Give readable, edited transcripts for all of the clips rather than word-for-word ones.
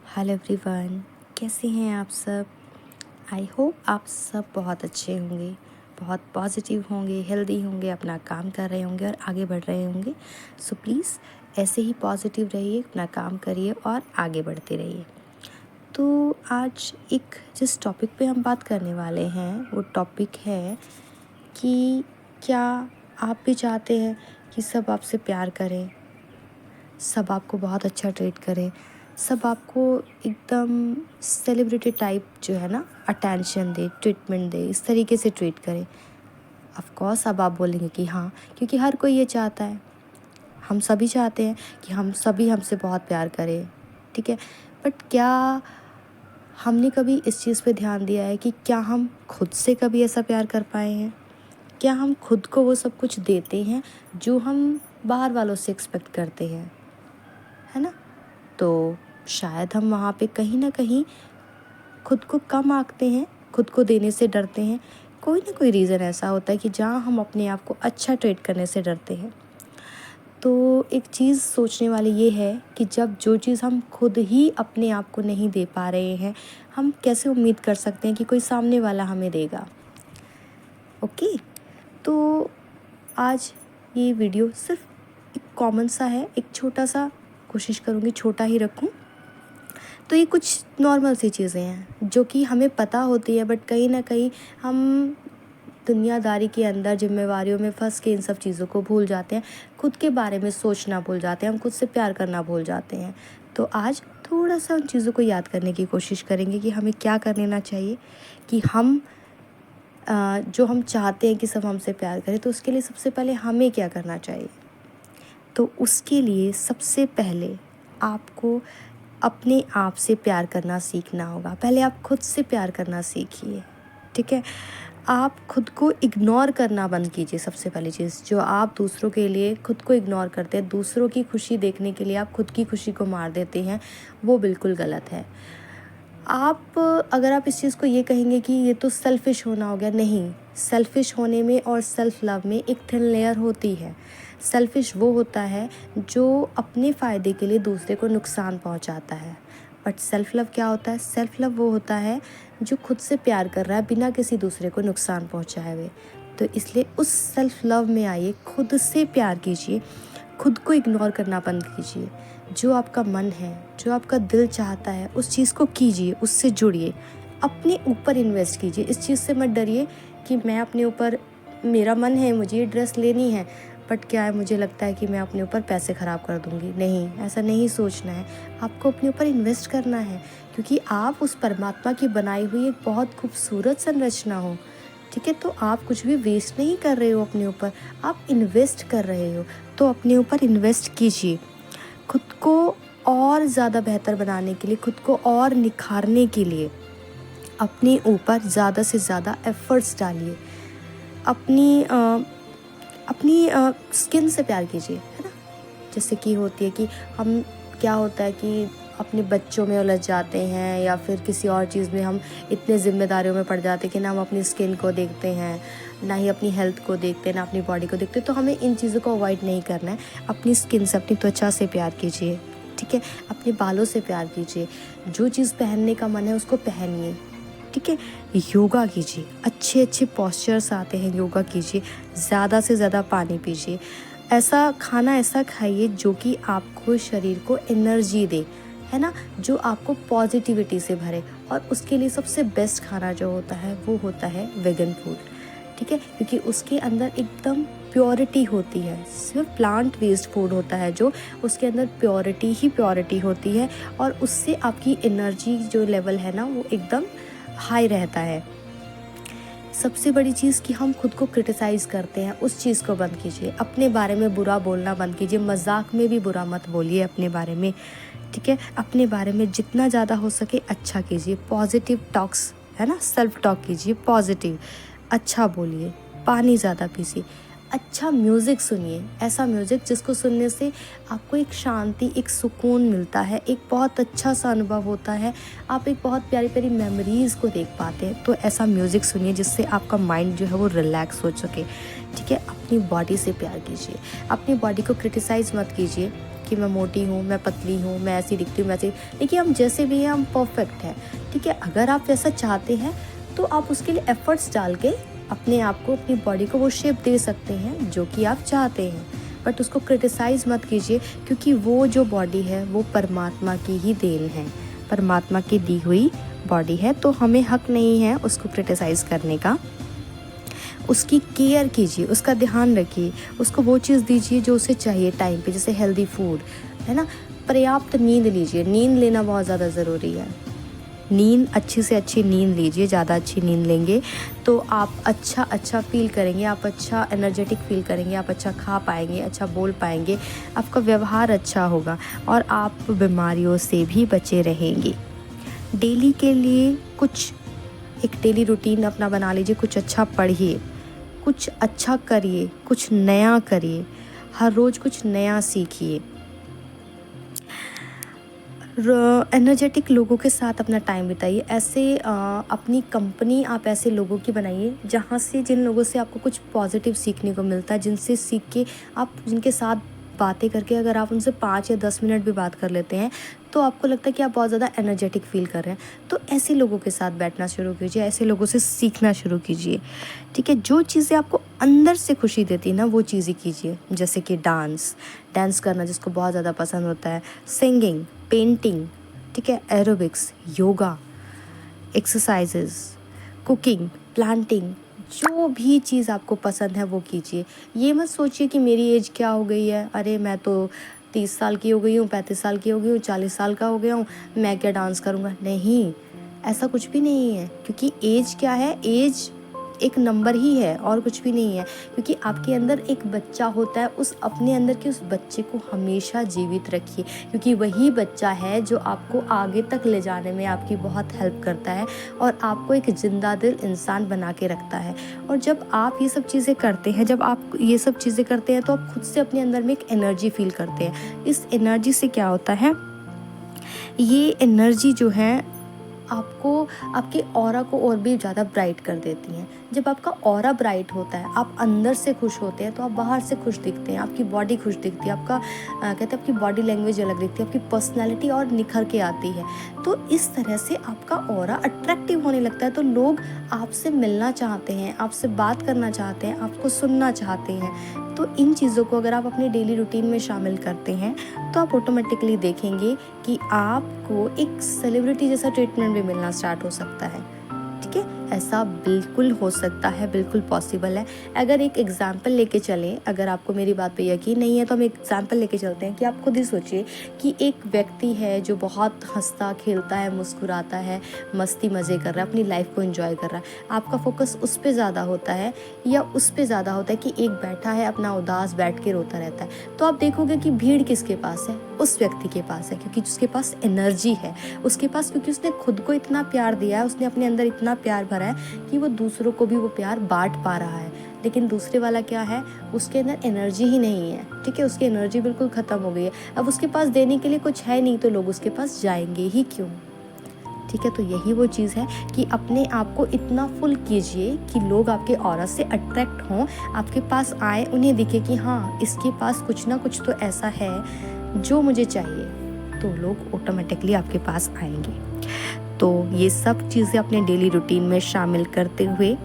Hello everyone, कैसे हैं आप सब। आई होप आप सब बहुत अच्छे होंगे, बहुत पॉजिटिव होंगे, हेल्दी होंगे, अपना काम कर रहे होंगे और आगे बढ़ रहे होंगे। सो प्लीज़ ऐसे ही पॉजिटिव रहिए, अपना काम करिए और आगे बढ़ते रहिए। तो आज एक जिस टॉपिक पे हम बात करने वाले हैं वो टॉपिक है कि क्या आप भी चाहते हैं कि सब आपसे प्यार करें, सब आपको बहुत अच्छा ट्रीट करें, सब आपको एकदम सेलिब्रिटी टाइप जो है ना अटेंशन दे, ट्रीटमेंट दे, इस तरीके से ट्रीट करें। ऑफ कोर्स अब आप बोलेंगे कि हाँ, क्योंकि हर कोई ये चाहता है, हम सभी चाहते हैं कि हम सभी हमसे बहुत प्यार करें, ठीक है। बट क्या हमने कभी इस चीज़ पे ध्यान दिया है कि क्या हम खुद से कभी ऐसा प्यार कर पाए हैं? क्या हम खुद को वो सब कुछ देते हैं जो हम बाहर वालों से एक्सपेक्ट करते हैं, है ना? तो शायद हम वहाँ पे कहीं ना कहीं खुद को कम आंकते हैं, खुद को देने से डरते हैं। कोई ना कोई रीज़न ऐसा होता है कि जहाँ हम अपने आप को अच्छा ट्रीट करने से डरते हैं। तो एक चीज़ सोचने वाली ये है कि जब जो चीज़ हम खुद ही अपने आप को नहीं दे पा रहे हैं, हम कैसे उम्मीद कर सकते हैं कि कोई सामने वाला हमें देगा। ओके, तो आज ये वीडियो सिर्फ एक कॉमन सा है, एक छोटा सा, कोशिश करूँगी छोटा ही रखूँ। तो ये कुछ नॉर्मल सी चीज़ें हैं जो कि हमें पता होती है, बट कहीं ना कहीं हम दुनियादारी के अंदर जिम्मेवारियों में फंस के इन सब चीज़ों को भूल जाते हैं, खुद के बारे में सोचना भूल जाते हैं, हम खुद से प्यार करना भूल जाते हैं। तो आज थोड़ा सा उन चीज़ों को याद करने की कोशिश करेंगे कि हमें क्या कर लेना चाहिए कि हम जो हम चाहते हैं कि सब हमसे प्यार करें, तो उसके लिए सबसे पहले हमें क्या करना चाहिए। तो उसके लिए सबसे पहले आपको अपने आप से प्यार करना सीखना होगा। पहले आप खुद से प्यार करना सीखिए, ठीक है। आप खुद को इग्नोर करना बंद कीजिए। सबसे पहली चीज़, जो आप दूसरों के लिए खुद को इग्नोर करते हैं, दूसरों की खुशी देखने के लिए आप खुद की खुशी को मार देते हैं, वो बिल्कुल गलत है। अगर आप इस चीज़ को ये कहेंगे कि ये तो सेल्फ़िश होना हो गया, नहीं। सेल्फ़िश होने में और सेल्फ़ लव में एक थिन लेयर होती है। सेल्फ़िश वो होता है जो अपने फ़ायदे के लिए दूसरे को नुकसान पहुंचाता है, बट सेल्फ़ लव क्या होता है? सेल्फ़ लव वो होता है जो खुद से प्यार कर रहा है बिना किसी दूसरे को नुकसान पहुंचाए हुए। तो इसलिए उस सेल्फ़ लव में आइए, खुद से प्यार कीजिए, खुद को इग्नोर करना बंद कीजिए। जो आपका मन है, जो आपका दिल चाहता है, उस चीज़ को कीजिए, उससे जुड़िए, अपने ऊपर इन्वेस्ट कीजिए। इस चीज़ से मत डरिए कि मैं अपने ऊपर, मेरा मन है मुझे ये ड्रेस लेनी है, बट क्या है, मुझे लगता है कि मैं अपने ऊपर पैसे ख़राब कर दूँगी। नहीं, ऐसा नहीं सोचना है। आपको अपने ऊपर इन्वेस्ट करना है, क्योंकि आप उस परमात्मा की बनाई हुई एक बहुत खूबसूरत संरचना हो, ठीक है। तो आप कुछ भी वेस्ट नहीं कर रहे हो अपने ऊपर, आप इन्वेस्ट कर रहे हो। तो अपने ऊपर इन्वेस्ट कीजिए, खुद को और ज़्यादा बेहतर बनाने के लिए, खुद को और निखारने के लिए अपने ऊपर ज़्यादा से ज़्यादा एफ़र्ट्स डालिए। अपनी स्किन से प्यार कीजिए, है ना। जैसे कि होती है कि हम, क्या होता है कि अपने बच्चों में उलझ जाते हैं या फिर किसी और चीज़ में हम इतने ज़िम्मेदारियों में पड़ जाते हैं कि ना हम अपनी स्किन को देखते हैं, ना ही अपनी हेल्थ को देखते हैं, ना अपनी बॉडी को देखते हैं। तो हमें इन चीज़ों को अवॉइड नहीं करना है। अपनी स्किन से, अपनी त्वचा से प्यार कीजिए, ठीक है। अपने बालों से प्यार कीजिए, जो चीज़ पहनने का मन है उसको पहनिए, ठीक है। योगा कीजिए, अच्छे अच्छे पॉस्चर्स आते हैं, योगा कीजिए, ज़्यादा से ज़्यादा पानी पीजिए, ऐसा खाना ऐसा खाइए जो कि आपको शरीर को एनर्जी दे, है ना, जो आपको पॉजिटिविटी से भरे। और उसके लिए सबसे बेस्ट खाना जो होता है वो होता है वेगन फूड, ठीक है, क्योंकि उसके अंदर एकदम प्योरिटी होती है। सिर्फ प्लांट बेस्ड फूड होता है जो, उसके अंदर प्योरिटी ही प्योरिटी होती है, और उससे आपकी एनर्जी जो लेवल है ना वो एकदम हाई रहता है। सबसे बड़ी चीज़ कि हम खुद को क्रिटिसाइज़ करते हैं, उस चीज़ को बंद कीजिए। अपने बारे में बुरा बोलना बंद कीजिए, मजाक में भी बुरा मत बोलिए अपने बारे में, ठीक है। अपने बारे में जितना ज़्यादा हो सके अच्छा कीजिए, पॉजिटिव टॉक्स, है ना, सेल्फ टॉक कीजिए, पॉजिटिव, अच्छा बोलिए, पानी ज़्यादा पीजिए, अच्छा म्यूज़िक सुनिए, ऐसा म्यूज़िक जिसको सुनने से आपको एक शांति, एक सुकून मिलता है, एक बहुत अच्छा सा अनुभव होता है, आप एक बहुत प्यारी प्यारी मेमोरीज़ को देख पाते हैं। तो ऐसा म्यूज़िक सुनिए जिससे आपका माइंड जो है वो रिलैक्स हो सके, ठीक है। अपनी बॉडी से प्यार कीजिए, अपनी बॉडी को क्रिटिसाइज़ मत कीजिए, कि मैं मोटी हूँ, मैं पतली हूँ, मैं ऐसी दिखती हूँ, वैसे। देखिए हम जैसे भी हैं हम परफेक्ट हैं, ठीक है। अगर आप वैसा चाहते हैं तो आप उसके लिए एफर्ट्स डाल के अपने आप को, अपनी बॉडी को वो शेप दे सकते हैं जो कि आप चाहते हैं। बट उसको क्रिटिसाइज़ मत कीजिए, क्योंकि वो जो बॉडी है वो परमात्मा की ही देन है, परमात्मा की दी हुई बॉडी है। तो हमें हक नहीं है उसको क्रिटिसाइज़ करने का। उसकी केयर कीजिए, उसका ध्यान रखिए, उसको वो चीज़ दीजिए जो उसे चाहिए टाइम पे, जैसे हेल्दी फूड, है ना। पर्याप्त नींद लीजिए, नींद लेना बहुत ज़्यादा ज़रूरी है। नींद, अच्छी से अच्छी नींद लीजिए। ज़्यादा अच्छी नींद लेंगे तो आप अच्छा फील करेंगे, आप अच्छा एनर्जेटिक फील करेंगे, आप अच्छा खा पाएंगे, अच्छा बोल पाएंगे, आपका व्यवहार अच्छा होगा और आप बीमारियों से भी बचे रहेंगे। डेली के लिए कुछ एक डेली रूटीन अपना बना लीजिए। कुछ अच्छा पढ़िए, कुछ अच्छा करिए, कुछ नया करिए, हर रोज़ कुछ नया सीखिए। एनर्जेटिक लोगों के साथ अपना टाइम बिताइए। ऐसे अपनी कंपनी आप ऐसे लोगों की बनाइए जहाँ से, जिन लोगों से आपको कुछ पॉजिटिव सीखने को मिलता है, जिनसे सीख के आप, जिनके साथ बातें करके अगर आप उनसे 5 या 10 मिनट भी बात कर लेते हैं तो आपको लगता है कि आप बहुत ज़्यादा एनर्जेटिक फील कर रहे हैं। तो ऐसे लोगों के साथ बैठना शुरू कीजिए, ऐसे लोगों से सीखना शुरू कीजिए, ठीक है। जो चीज़ें आपको अंदर से खुशी देती है ना, वो चीज़ें कीजिए। जैसे कि डांस करना जिसको बहुत ज़्यादा पसंद होता है, सिंगिंग, पेंटिंग, ठीक है, aerobics, yoga, exercises, cooking, planting, जो भी चीज़ आपको पसंद है वो कीजिए। ये मत सोचिए कि मेरी एज क्या हो गई है, अरे मैं तो 30 साल की हो गई हूँ, 35 साल की हो गई हूँ, 40 साल का हो गया हूँ, मैं क्या डांस करूँगा। नहीं, ऐसा कुछ भी नहीं है, क्योंकि एज क्या है, एज एक नंबर ही है और कुछ भी नहीं है। क्योंकि आपके अंदर एक बच्चा होता है, उस अपने अंदर के उस बच्चे को हमेशा जीवित रखिए, क्योंकि वही बच्चा है जो आपको आगे तक ले जाने में आपकी बहुत हेल्प करता है और आपको एक जिंदा दिल इंसान बना के रखता है। और जब आप ये सब चीज़ें करते हैं, जब आप ये सब चीज़ें करते हैं तो आप खुद से अपने अंदर में एक एनर्जी फील करते हैं। इस एनर्जी से क्या होता है, ये एनर्जी जो है आपको, आपके ऑरा को और भी ज़्यादा ब्राइट कर देती हैं। जब आपका ऑरा ब्राइट होता है, आप अंदर से खुश होते हैं, तो आप बाहर से खुश दिखते हैं, आपकी बॉडी खुश दिखती है, आपका कहते हैं आपकी बॉडी लैंग्वेज अलग दिखती है, आपकी पर्सनैलिटी और निखर के आती है। तो इस तरह से आपका ऑरा अट्रैक्टिव होने लगता है, तो लोग आपसे मिलना चाहते हैं, आपसे बात करना चाहते हैं, आपको सुनना चाहते हैं। तो इन चीज़ों को अगर आप अपने डेली रूटीन में शामिल करते हैं तो आप ऑटोमेटिकली देखेंगे कि आपको एक सेलिब्रिटी जैसा ट्रीटमेंट भी मिलना स्टार्ट हो सकता है, ठीक है। ऐसा बिल्कुल हो सकता है, बिल्कुल पॉसिबल है। अगर एक एग्जाम्पल लेके चलें, अगर आपको मेरी बात पे यकीन नहीं है तो हम एक एग्जाम्पल लेके चलते हैं कि आप खुद ही सोचिए कि एक व्यक्ति है जो बहुत हंसता खेलता है, मुस्कुराता है, मस्ती मज़े कर रहा है, अपनी लाइफ को एंजॉय कर रहा है। आपका फोकस उस पर ज़्यादा होता है या उस पर ज़्यादा होता है कि एक बैठा है अपना उदास बैठ के रोता रहता है। तो आप देखोगे कि भीड़ किसके पास है, उस व्यक्ति के पास है, क्योंकि उसके पास एनर्जी है उसके पास, क्योंकि उसने खुद को इतना प्यार दिया है, उसने अपने अंदर इतना प्यार भरा है कि वो दूसरों को भी वो प्यार बांट पा रहा है। लेकिन दूसरे वाला क्या है, उसके अंदर एनर्जी ही नहीं है, ठीक है, उसकी एनर्जी बिल्कुल ख़त्म हो गई है। अब उसके पास देने के लिए कुछ है नहीं, तो लोग उसके पास जाएंगे ही क्यों, ठीक है। तो यही वो चीज़ है कि अपने आप को इतना फुल कीजिए कि लोग आपके ऑरा से अट्रैक्ट हों, आपके पास आए, उन्हें दिखे कि हाँ इसके पास कुछ ना कुछ तो ऐसा है जो मुझे चाहिए, तो लोग ऑटोमेटिकली आपके पास आएंगे। तो ये सब चीज़ें अपने डेली रूटीन में शामिल करते हुए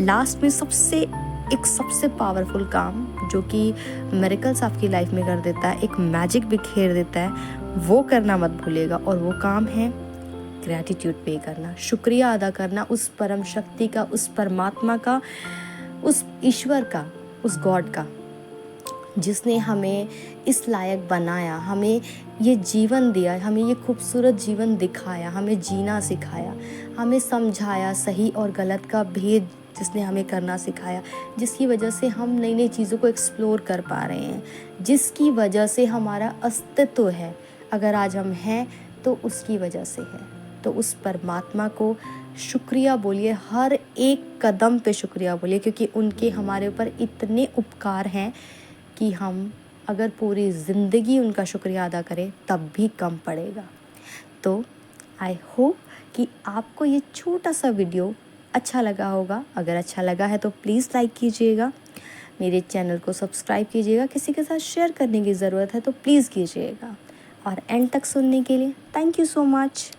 लास्ट में सबसे पावरफुल काम जो कि मिरेकल्स आपकी लाइफ में कर देता है, एक मैजिक बिखेर देता है, वो करना मत भूलिएगा। और वो काम है ग्रैटिट्यूड पे करना, शुक्रिया अदा करना उस परम शक्ति का, उस परमात्मा का, उस ईश्वर का, उस गॉड का, जिसने हमें इस लायक बनाया, हमें ये जीवन दिया, हमें ये खूबसूरत जीवन दिखाया, हमें जीना सिखाया, हमें समझाया सही और गलत का भेद जिसने हमें करना सिखाया, जिसकी वजह से हम नई नई चीज़ों को एक्सप्लोर कर पा रहे हैं, जिसकी वजह से हमारा अस्तित्व है। अगर आज हम हैं तो उसकी वजह से है। तो उस परमात्मा को शुक्रिया बोलिए, हर एक कदम पे शुक्रिया बोलिए, क्योंकि उनके हमारे ऊपर इतने उपकार हैं कि हम अगर पूरी ज़िंदगी उनका शुक्रिया अदा करें तब भी कम पड़ेगा। तो आई होप कि आपको ये छोटा सा वीडियो अच्छा लगा होगा। अगर अच्छा लगा है तो प्लीज़ लाइक कीजिएगा, मेरे चैनल को सब्सक्राइब कीजिएगा। किसी के साथ शेयर करने की ज़रूरत है तो प्लीज़ कीजिएगा। और एंड तक सुनने के लिए थैंक यू सो मच।